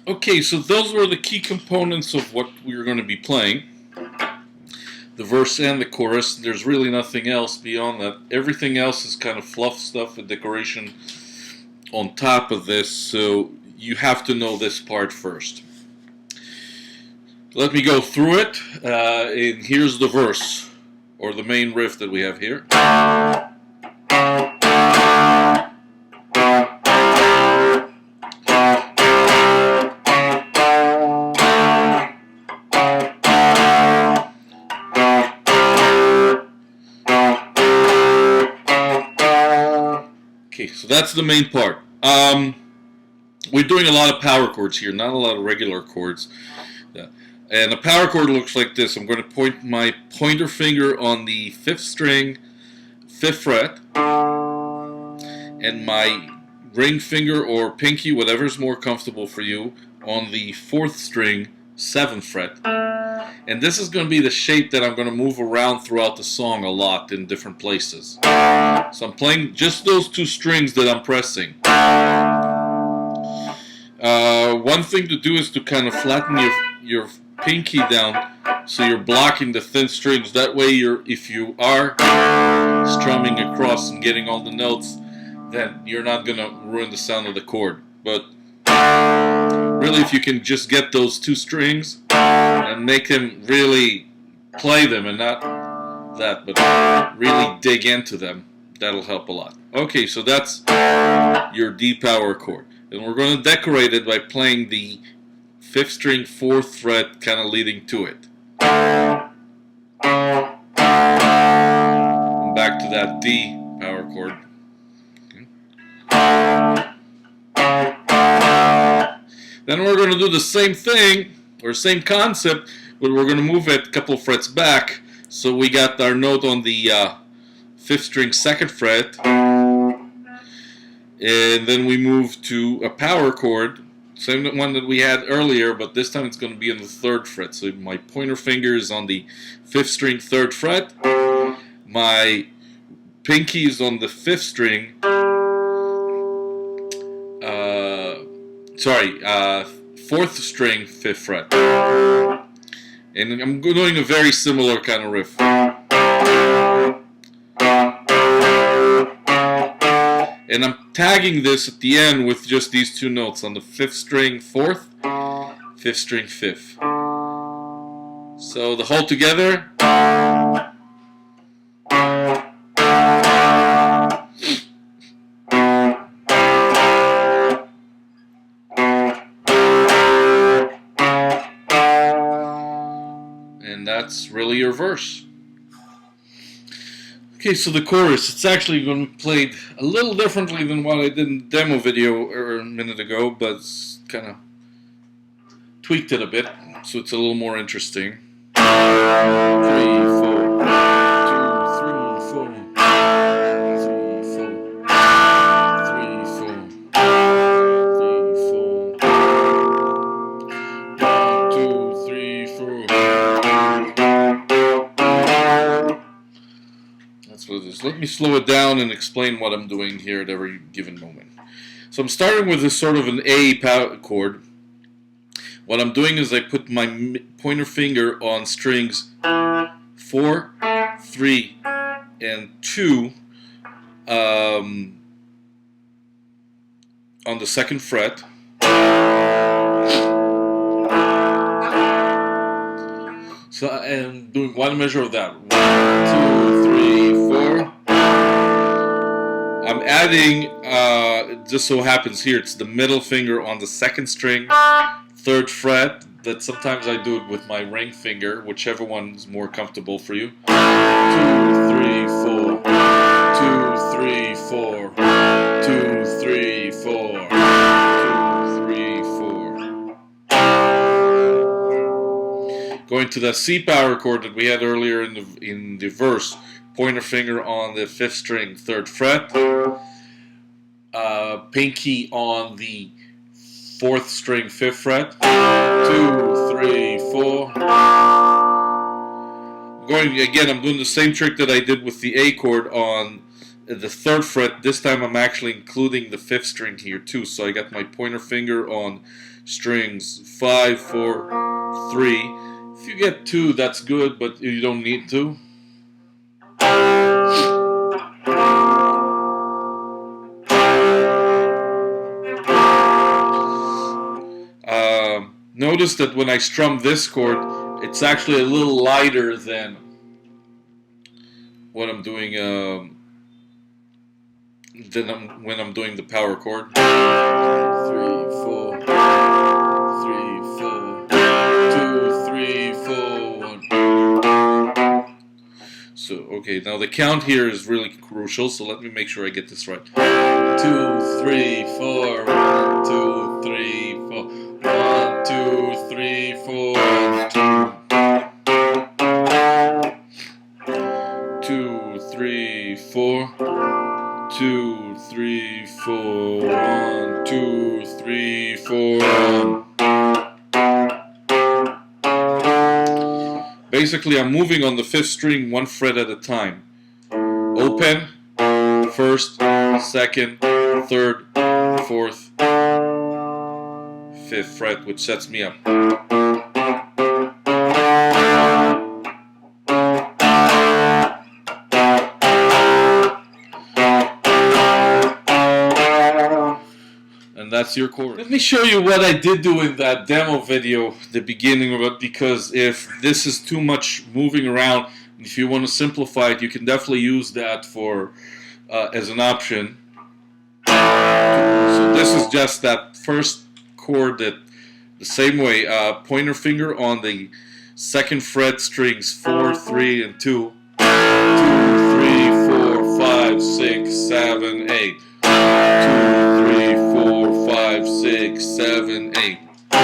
Okay, so those were the key components of what we were going to be playing. The verse and the chorus. There's really nothing else beyond that. Everything else is kind of fluff stuff and decoration on top of this, so you have to know this part first. Let me go through it, and here's the verse, or the main riff that we have here. Okay, so that's the main part. We're doing a lot of power chords here, not a lot of regular chords. And a power chord looks like this. I'm going to point my pointer finger on the 5th string, 5th fret, and my ring finger or pinky, whatever's more comfortable for you, on the 4th string, 7th fret. And this is going to be the shape that I'm going to move around throughout the song a lot in different places. So I'm playing just those two strings that I'm pressing. One thing to do is to kind of flatten your pinky down so you're blocking the thin strings. That way, if you are strumming across and getting all the notes, then you're not going to ruin the sound of the chord. But really, if you can just get those two strings and make them really play them and not that, but really dig into them, that'll help a lot. Okay, so that's your D power chord. And we're going to decorate it by playing the 5th string, 4th fret, kind of leading to it. And back to that D power chord. Okay. Then we're going to do the same thing, or same concept, but we're going to move it a couple of frets back. So we got our note on the 5th string, 2nd fret. And then we move to a power chord, same one that we had earlier, but this time it's going to be on the 3rd fret. So my pointer finger is on the 5th string, 3rd fret. My pinky is on the 5th string. 4th string, 5th fret. And I'm doing a very similar kind of riff. And I'm tagging this at the end with just these two notes on the 5th string 4th, 5th string 5th. So the whole together. And that's really your verse. Okay, so the chorus, it's actually going to be played a little differently than what I did in the demo video a minute ago, but it's kind of tweaked it a bit, so it's a little more interesting. 3, 4, 2, 3, 4, 3, 4, 3, 4, 1, 2, 3, 4. That's what it is. Let me slow it down and explain what I'm doing here at every given moment. So I'm starting with this sort of an A chord. What I'm doing is I put my pointer finger on strings 4, 3, and 2 on the 2nd fret. So I'm doing one measure of that. 1, 2, 3, 4. I'm adding, it just so happens here, it's the middle finger on the 2nd string, 3rd fret. That sometimes I do it with my ring finger, whichever one is more comfortable for you. 2, 3, 4. 2, 3, 4. 2, 3, 4. 2, 3, 4. Going to the C power chord that we had earlier in the verse. Pointer finger on the 5th string, 3rd fret. Pinky on the 4th string, 5th fret. 2, 3, 4. I'm doing the same trick that I did with the A chord on the 3rd fret. This time I'm actually including the 5th string here too. So I got my pointer finger on strings 5, 4, 3. If you get 2, that's good, but you don't need to. Notice that when I strum this chord, it's actually a little lighter than what I'm doing when I'm doing the power chord. 3, 4, 3, 4, 2, 3, 4, 1. So okay, now the count here is really crucial, so let me make sure I get this right. 2, 3, 4, 1, 2, 3, 4, 1, 2, 3, 4, 2, 3, 4, 2, 3, 4, 1, 2, 3, 4, 1. Basically, I'm moving on the 5th string 1 fret at a time. Open, 1st, 2nd, 3rd, 4th, 5th fret, which sets me up. And that's your chord. Let me show you what I did do in that demo video, the beginning of it, because if this is too much moving around, if you want to simplify it, you can definitely use that for as an option. So this is just that first chord, that the same way, pointer finger on the 2nd fret, strings 4, 3, and 2. 2, 3, 4, 5, 6, 7, 8. 2, 3, 4, 5, 6, 7, 8. 2,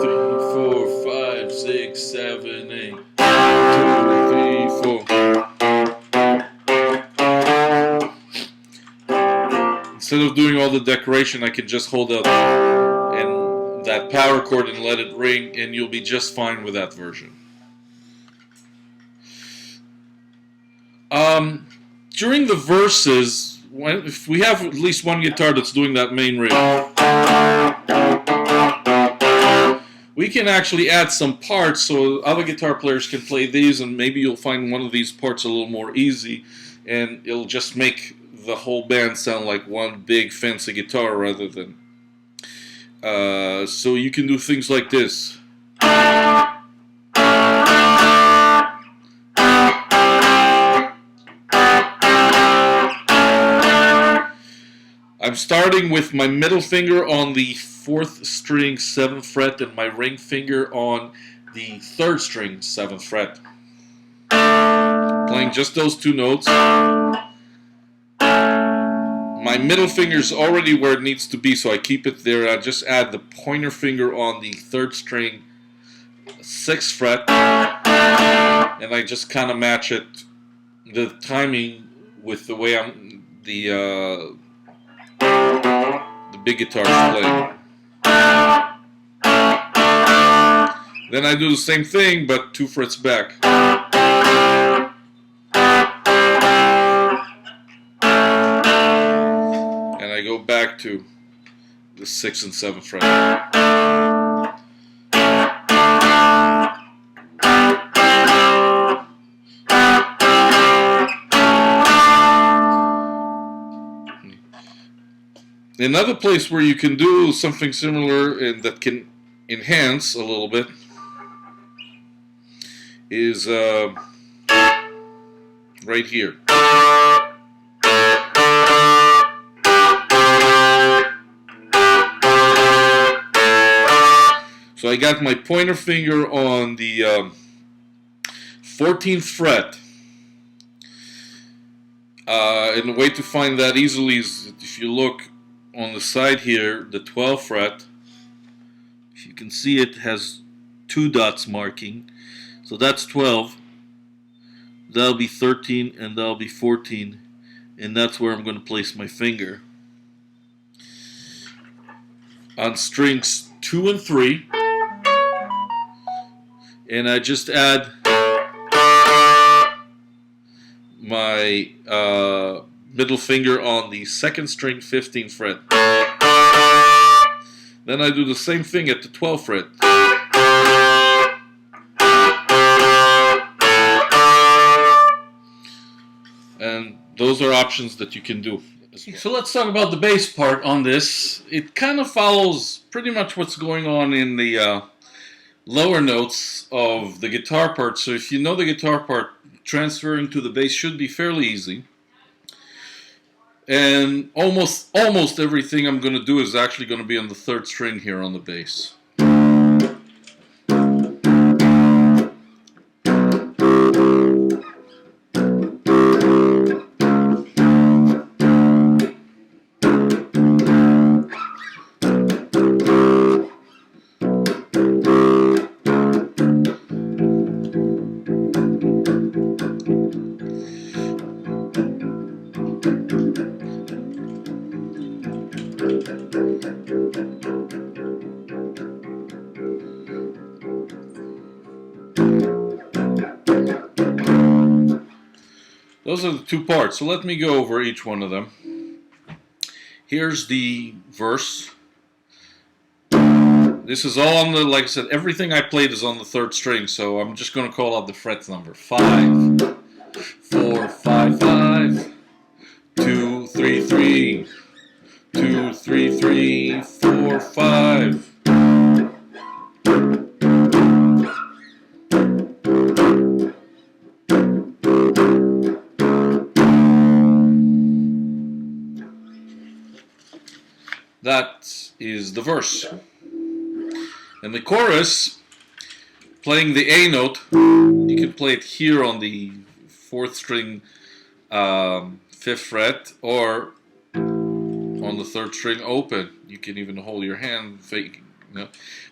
3, 4, 5, 6, 7, 8. 2, 3, 4. Instead of doing all the decoration, I can just hold out and that power chord and let it ring, and you'll be just fine with that version. During the verses, if we have at least one guitar that's doing that main riff, we can actually add some parts so other guitar players can play these, and maybe you'll find one of these parts a little more easy, and it'll just make the whole band sound like one big fancy guitar rather than... so you can do things like this. I'm starting with my middle finger on the 4th string 7th fret and my ring finger on the 3rd string 7th fret. Playing just those 2 notes. My middle finger is already where it needs to be, so I keep it there. I just add the pointer finger on the 3rd string 6th fret, and I just kind of match it, the timing, with the way the big guitar is playing. Then I do the same thing, but 2 frets back. And I go back to the 6th and 7th fret. Another place where you can do something similar and that can enhance a little bit is right here. So I got my pointer finger on the 14th fret. And the way to find that easily is if you look on the side here, the 12th fret, if you can see, it has 2 dots marking. So that's 12. That'll be 13 and that'll be 14. And that's where I'm going to place my finger. On strings 2 and 3. And I just add my middle finger on the 2nd string 15th fret. Then I do the same thing at the 12th fret. And those are options that you can do. So let's talk about the bass part on this. It kind of follows pretty much what's going on in the lower notes of the guitar part. So if you know the guitar part, transferring to the bass should be fairly easy. And almost everything I'm going to do is actually going to be on the 3rd string here on the bass. Those are the 2 parts, so let me go over each one of them. Here's the verse. This is all on the, like I said, everything I played is on the 3rd string, so I'm just going to call out the fret number. 5, 4, 5, 5, 2, 3, 3, 2, 3, 3, 4, 5. That is the verse. And the chorus, playing the A note, you can play it here on the 4th string, 5th fret, or on the 3rd string open. You can even hold your hand,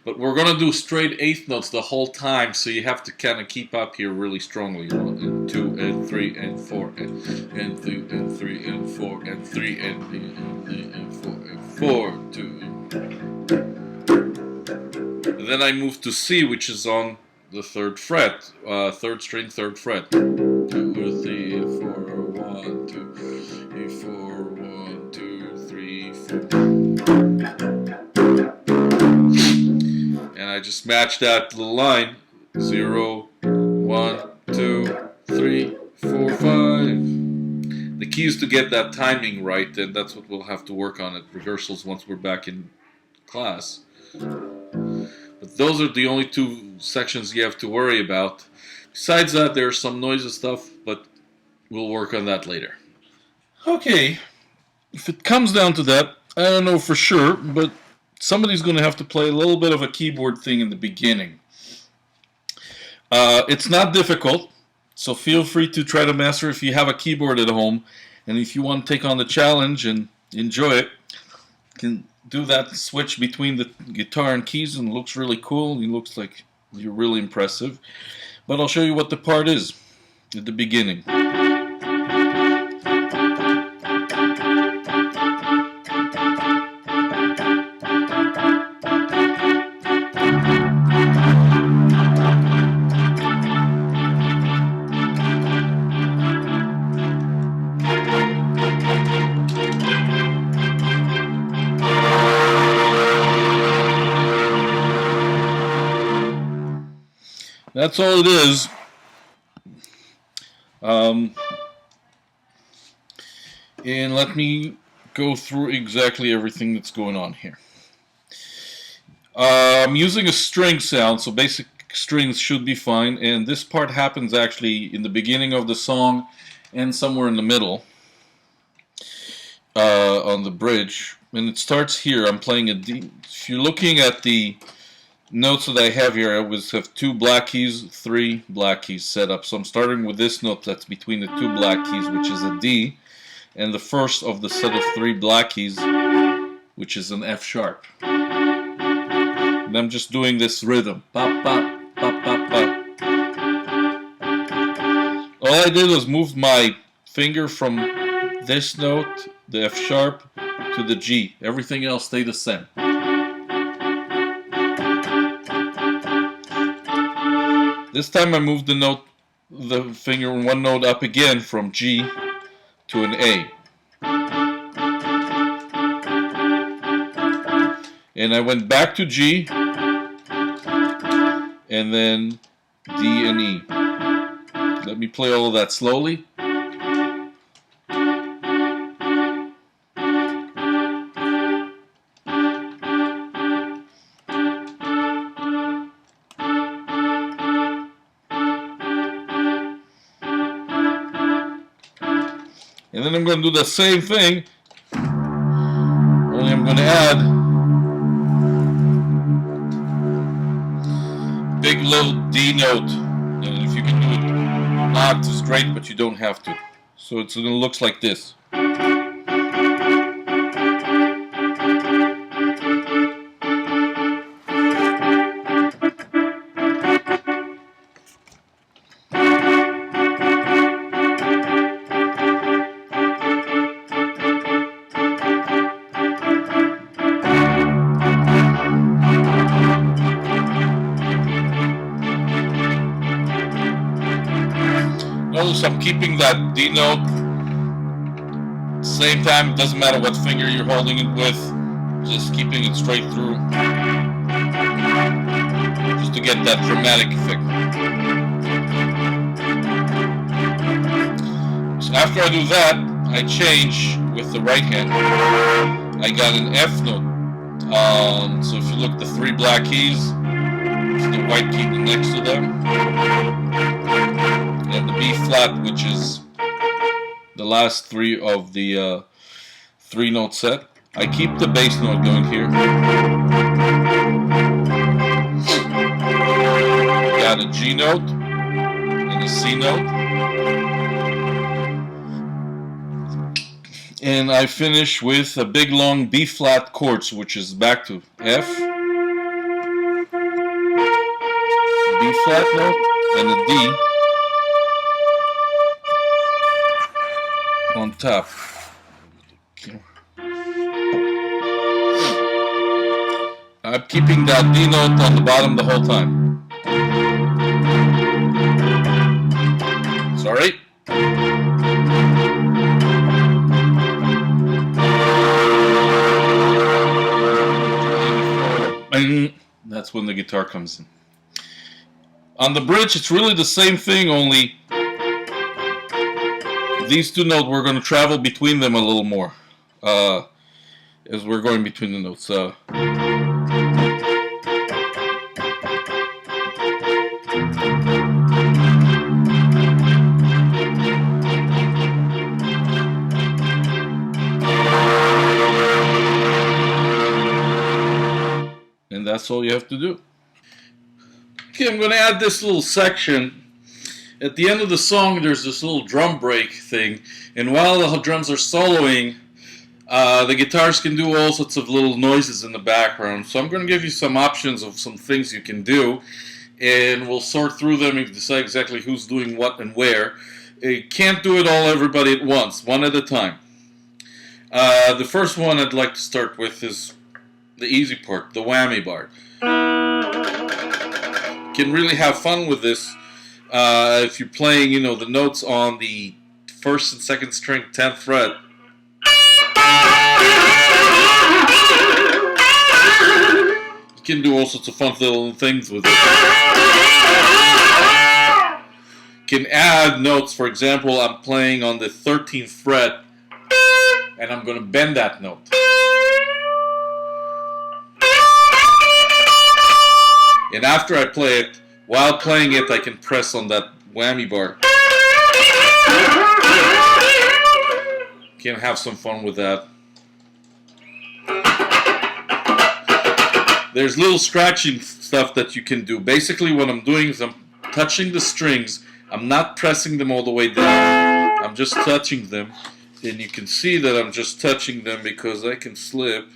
but we're going to do straight 8th notes the whole time, so you have to kind of keep up here really strongly. 1 and 2 and 3 and 4 and 2 and 3 and 4 and 3 and 4 and 4, 2. And then I move to C, which is on the 3rd fret, 3rd string, 3rd fret. 2, 3, 4, 1, 2, 3, 4, 1, 2, 3, 4. And I just match that to the line. 0, 1, 2, 3, 4, 5. The key is to get that timing right, and that's what we'll have to work on at rehearsals once we're back in class. But those are the only 2 sections you have to worry about. Besides that, there's some noisy stuff, but we'll work on that later. Okay, if it comes down to that, I don't know for sure, but somebody's going to have to play a little bit of a keyboard thing in the beginning. It's not difficult, so feel free to try to master if you have a keyboard at home, and if you want to take on the challenge and enjoy it, you can do that switch between the guitar and keys, and it looks really cool. It looks like you're really impressive. But I'll show you what the part is at the beginning. That's all it is. And let me go through exactly everything that's going on here. I'm using a string sound, so basic strings should be fine, and this part happens actually in the beginning of the song and somewhere in the middle on the bridge, and it starts here. I'm playing a D. If you're looking at the notes that I have here, I always have 2 black keys, 3 black keys set up. So I'm starting with this note that's between the 2 black keys, which is a D, and the first of the set of 3 black keys, which is an F sharp. And I'm just doing this rhythm. Pop, pop, pop, pop, pop. All I did was move my finger from this note, the F sharp, to the G. Everything else stayed the same. This time I moved the finger 1 note up again from G to an A. And I went back to G, and then D and E. Let me play all of that slowly. And then I'm going to do the same thing, only I'm going to add big little D note. And if you can do it not, it's great, but you don't have to. So it looks like this. Notice I'm keeping that D note. Same time, it doesn't matter what finger you're holding it with, just keeping it straight through, just to get that dramatic effect. So after I do that, I change with the right hand. I got an F note. So if you look at the 3 black keys, it's the white key next to them. And the B flat, which is the last 3 of the 3-note set. I keep the bass note going here. Got a G note and a C note. And I finish with a big long B flat chord, which is back to F, B flat note, and a D on top. I'm keeping that D note on the bottom the whole time. Sorry. And that's when the guitar comes in. On the bridge, it's really the same thing, only these 2 notes, we're going to travel between them a little more as we're going between the notes. And that's all you have to do. Okay, I'm going to add this little section. At the end of the song, there's this little drum break thing, and while the drums are soloing, the guitars can do all sorts of little noises in the background. So I'm going to give you some options of some things you can do, and we'll sort through them and decide exactly who's doing what and where. You can't do it all, everybody at once, one at a time. The first one I'd like to start with is the easy part, the whammy bar. You can really have fun with this if you're playing, the notes on the 1st and 2nd string 10th fret. You can do all sorts of fun little things with it. You can add notes. For example, I'm playing on the 13th fret, and I'm going to bend that note. And after I play it, while playing it, I can press on that whammy bar. You can have some fun with that. There's little scratching stuff that you can do. Basically, what I'm doing is I'm touching the strings. I'm not pressing them all the way down. I'm just touching them. And you can see that I'm just touching them because I can slip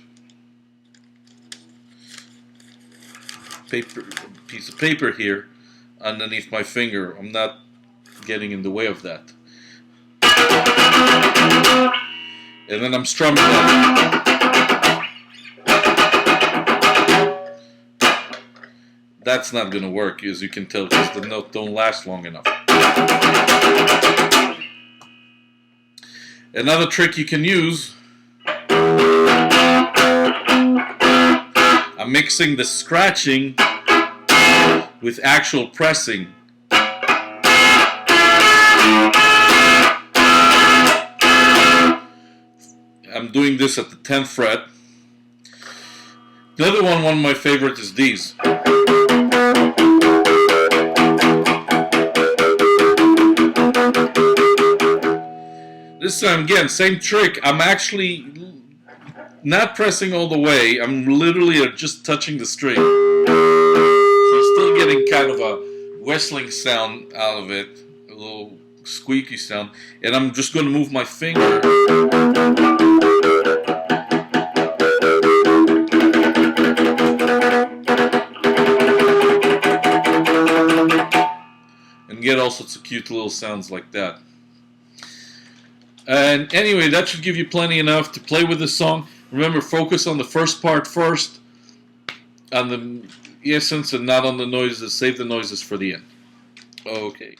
piece of paper here underneath my finger. I'm not getting in the way of that. And then I'm strumming that. That's not going to work, as you can tell, because the notes don't last long enough. Another trick you can use I'm mixing the scratching with actual pressing. I'm doing this at the 10th fret. The other one of my favorites is these. This time again, same trick. I'm actually not pressing all the way. I'm literally just touching the string. So you're still getting kind of a whistling sound out of it, a little squeaky sound. And I'm just going to move my finger. And get all sorts of cute little sounds like that. And anyway, that should give you plenty enough to play with this song. Remember, focus on the first part first, on the essence and not on the noises. Save the noises for the end. Okay.